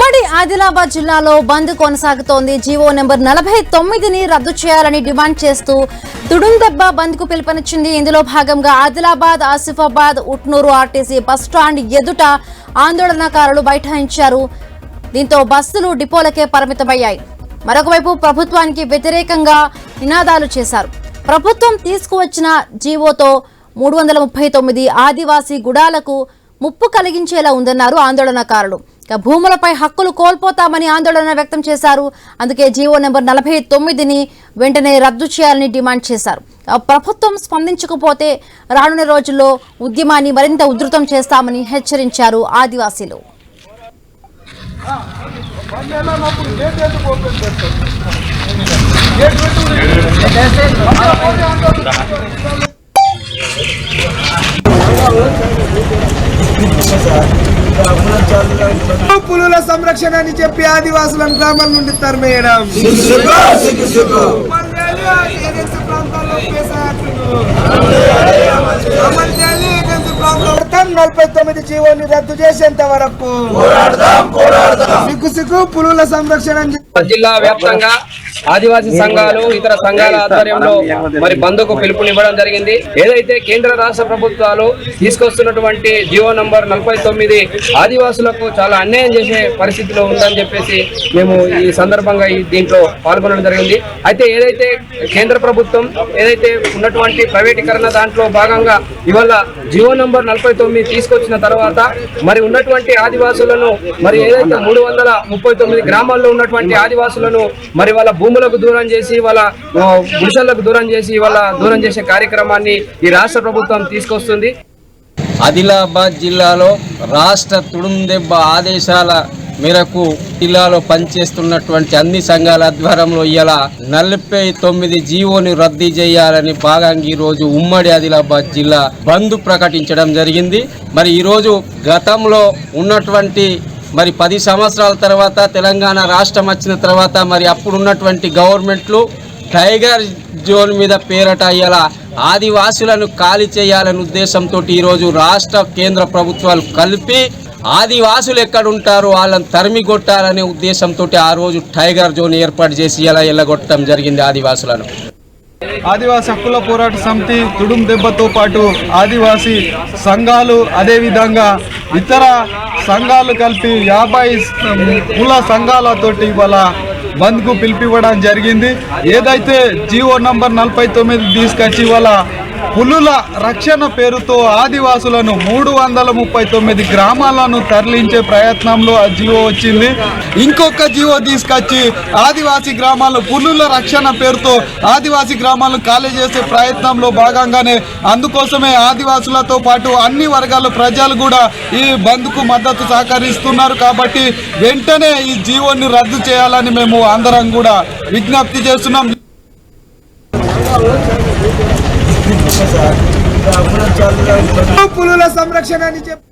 ఉమ్మడి ఆదిలాబాద్ జిల్లాలో బంద్ కొనసాగుతోంది. జీవో నెంబర్ 49ని రద్దు చేయాలని డిమాండ్ చేస్తూ తుడుందెబ్బ బంద్ కు పిలుపునిచ్చింది. ఇందులో భాగంగా ఆదిలాబాద్, ఆసిఫాబాద్, ఉట్నూరు ఆర్టీసీ బస్టాండ్ ఎదుట ఆందోళనకారులు బైఠాయించారు. దీంతో బస్సులు డిపోలకే పరిమితమయ్యాయి. మరొకవైపు ప్రభుత్వానికి వ్యతిరేకంగా నినాదాలు చేశారు. ప్రభుత్వం తీసుకువచ్చిన జీవోతో 339 ఆదివాసీ గుడాలకు ముప్పు కలిగించేలా ఉందన్నారు ఆందోళనకారులు. భూములపై హక్కులు కోల్పోతామని ఆందోళన వ్యక్తం చేశారు. అందుకే జీవో నెంబర్ 49ని వెంటనే రద్దు చేయాలని డిమాండ్ చేశారు. ప్రభుత్వం స్పందించకపోతే రానున్న రోజుల్లో ఉద్యమాన్ని మరింత ఉధృతం చేస్తామని హెచ్చరించారు ఆదివాసీలు. పులుల సంరక్షణ అని చెప్పి ఆదివాసులను గ్రామాల నుండి తరిమేయడం, 49 జీవోని రద్దు చేసేంత వరకు సిగ్గు పులుల సంరక్షణ. జిల్లా వ్యాప్తంగా ఆదివాసీ సంఘాలు, ఇతర సంఘాల ఆధ్వర్యంలో మరి బంద్కు పిలుపునివ్వడం జరిగింది. ఏదైతే కేంద్ర రాష్ట్ర ప్రభుత్వాలు తీసుకొస్తున్నటువంటి జీవో నంబర్ 49 ఆదివాసులకు చాలా అన్యాయం చేసే పరిస్థితిలో ఉందని చెప్పేసి మేము ఈ సందర్భంగా దీంట్లో పాల్గొనడం జరిగింది. అయితే ఏదైతే కేంద్ర ప్రభుత్వం ఏదైతే ఉన్నటువంటి ప్రైవేటీకరణ దాంట్లో భాగంగా ఇవాళ జీవో నంబర్ 49 తీసుకొచ్చిన తర్వాత మరి ఉన్నటువంటి ఆదివాసులను మరి ఏదైతే 339 గ్రామాల్లో ఉన్నటువంటి ఆదివాసులను మరి వాళ్ళ భూములకు దూరం చేసి, వాళ్ళ గుడిసెలకు దూరం చేసి, వాళ్ళ దూరం చేసే కార్యక్రమాన్ని ఈ రాష్ట్ర ప్రభుత్వం తీసుకొస్తుంది. ఆదిలాబాద్ జిల్లాలో రాష్ట్ర తుడుందెబ్బ ఆదేశాల మేరకు జిల్లాలో పనిచేస్తున్నటువంటి అన్ని సంఘాల ఆధ్వర్యంలో ఇలా 49 జీవోని రద్దు చేయాలని భాగంగా ఈరోజు ఉమ్మడి ఆదిలాబాద్ జిల్లా బంద్ ప్రకటించడం జరిగింది. మరి ఈరోజు గతంలో ఉన్నటువంటి మరి 10 సంవత్సరాల తర్వాత తెలంగాణ రాష్ట్రం వచ్చిన తర్వాత మరి అప్పుడు ఉన్నటువంటి గవర్నమెంట్లు టైగర్ జోన్ మీద పేరట ఇలా ఆదివాసులను ఖాళీ చేయాలనే ఉద్దేశంతో ఈరోజు రాష్ట్ర కేంద్ర ప్రభుత్వాలు కలిపి ఆదివాసులు ఎక్కడుంటారో వాళ్ళని తరిమి కొట్టాలనే ఉద్దేశంతో ఆ రోజు టైగర్ జోన్ ఏర్పాటు చేసి ఇలా ఎల్లగొట్టడం జరిగింది ఆదివాసులను. ఆదివాసీ హక్కుల పోరాట సమితి తుడుం దెబ్బతో పాటు ఆదివాసీ సంఘాలు, అదేవిధంగా ఇతర సంఘాలు కలిపి 50 కుల సంఘాలతోటి ఇవాళ బంద్కు పిలిపివ్వడం జరిగింది. ఏదైతే జీవో నంబర్ 49 తీసుకొచ్చి ఇవాళ పులుల రక్షణ పేరుతో ఆదివాసులను 339 గ్రామాలను తరలించే ప్రయత్నంలో ఆ జీవో వచ్చింది. ఇంకొక జీవో తీసుకొచ్చి ఆదివాసీ గ్రామాలను పులుల రక్షణ పేరుతో ఆదివాసీ గ్రామాలను ఖాళీ చేసే ప్రయత్నంలో భాగంగానే అందుకోసమే ఆదివాసులతో పాటు అన్ని వర్గాల ప్రజలు కూడా ఈ బంద్కు మద్దతు సహకరిస్తున్నారు. కాబట్టి వెంటనే ఈ జీవోని రద్దు చేయాలని మేము అందరం కూడా విజ్ఞప్తి చేస్తున్నాం. పులుల సంరక్షణ అని చెప్పి